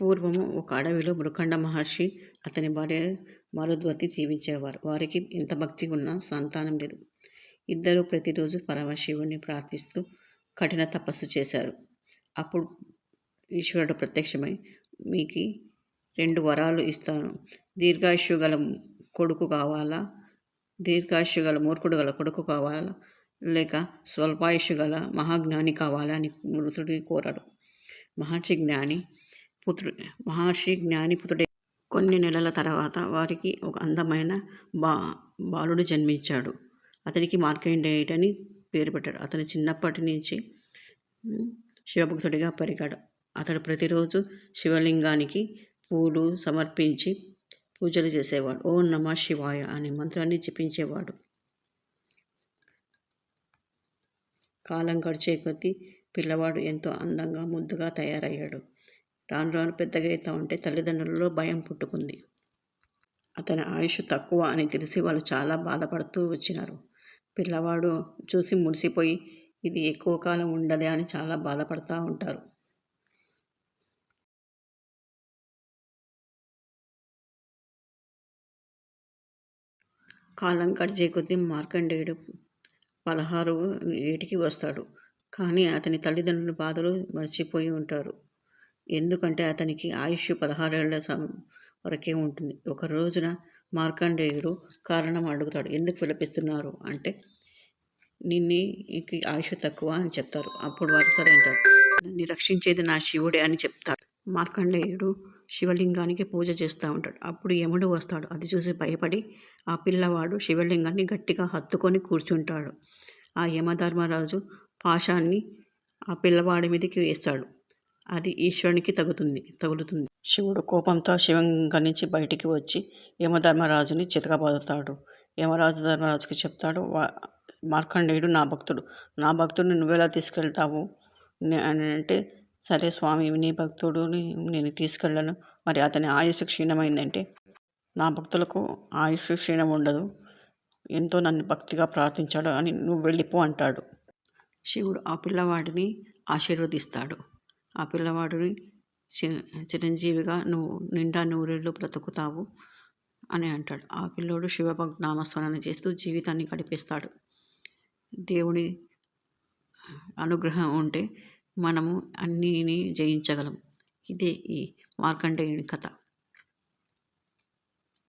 పూర్వము ఒక అడవిలో మృకండ మహర్షి, అతని భార్య మరుద్వతి జీవించేవారు. వారికి ఎంత భక్తి ఉన్నా సంతానం లేదు. ఇద్దరూ ప్రతిరోజు పరమశివుణ్ణి ప్రార్థిస్తూ కఠిన తపస్సు చేశారు. అప్పుడు ఈశ్వరుడు ప్రత్యక్షమై, మీకు 2 వరాలు ఇస్తాను. దీర్ఘాయుష్షు గల కొడుకు కావాలా, దీర్ఘాయుష్షు గల మూర్ఖుడు గల కొడుకు కావాలా, లేక స్వల్పాయుష్షు గల మహాజ్ఞాని కావాలా అని మృతుడిని కోరాడు. మహర్షి జ్ఞానిపుత్రుడే. కొన్ని నెలల తర్వాత వారికి ఒక అందమైన బాలుడు జన్మించాడు. అతనికి మార్కండేయుడని పేరు పెట్టాడు. అతను చిన్నప్పటి నుంచి శివభక్తుడిగా పెరిగాడు. అతడు ప్రతిరోజు శివలింగానికి పూలు సమర్పించి పూజలు చేసేవాడు. ఓం నమః శివాయ అనే మంత్రాన్ని జపించేవాడు. కాలం గడిచే కొద్దీ పిల్లవాడు ఎంతో అందంగా ముద్దుగా తయారయ్యాడు. రాను రాను పెద్దగా అవుతా ఉంటే తల్లిదండ్రులలో భయం పుట్టుకుంది. అతని ఆయుష్ తక్కువ అని తెలిసి వాళ్ళు చాలా బాధపడుతూ వచ్చినారు. పిల్లవాడు చూసి మురిసిపోయి ఇది ఎక్కువ కాలం ఉండదే అని చాలా బాధపడుతూ ఉంటారు. కాలం గడిచే కొద్దీ మార్కండేయుడు 16 ఏటికి వస్తాడు. కానీ అతని తల్లిదండ్రుల బాధలు మర్చిపోయి ఉంటారు. ఎందుకంటే అతనికి ఆయుష్ 16 ఏళ్ల వరకే ఉంటుంది. ఒక రోజున మార్కండేయుడు కారణం అడుగుతాడు. ఎందుకు విలపిస్తున్నారు అంటే నీకు ఆయుష్ తక్కువ అని చెప్తారు. అప్పుడు వారు సరే అంటారు. నన్ను రక్షించేది నా శివుడే అని చెప్తాడు. మార్కండేయుడు శివలింగానికి పూజ చేస్తూ ఉంటాడు. అప్పుడు యముడు వస్తాడు. అది చూసి భయపడి ఆ పిల్లవాడు శివలింగాన్ని గట్టిగా హత్తుకొని కూర్చుంటాడు. ఆ యమధర్మరాజు పాశాన్ని ఆ పిల్లవాడి మీదకి వేస్తాడు. అది ఈశ్వరునికి తగులుతుంది. శివుడు కోపంతో శివలింగం నుంచి బయటికి వచ్చి యమధర్మరాజుని చితకబాదుతాడు. యమరాజు ధర్మరాజుకి చెప్తాడు, మార్కండేయుడు నా భక్తుడిని నువ్వెలా తీసుకెళ్తావు అని అంటే, సరే స్వామి, నీ భక్తుడిని నేను తీసుకెళ్ళను. మరి అతని ఆయుష్ క్షీణమైందంటే, నా భక్తులకు ఆయుష్ క్షీణం ఉండదు, ఎంతో నన్ను భక్తిగా ప్రార్థించాడు అని నువ్వు వెళ్ళిపో అంటాడు. శివుడు ఆ పిల్లవాడిని ఆశీర్వదిస్తాడు. ఆ పిల్లవాడిని చిరంజీవిగా నువ్వు నిండా నూరేళ్ళు బ్రతుకుతావు అని అంటాడు. ఆ పిల్లోడు నామస్మరణ చేస్తూ జీవితాన్ని గడిపేస్తాడు. దేవుని అనుగ్రహం ఉంటే మనము అన్నిని జయించగలం. ఇదే ఈ మార్కండేయుని కథ.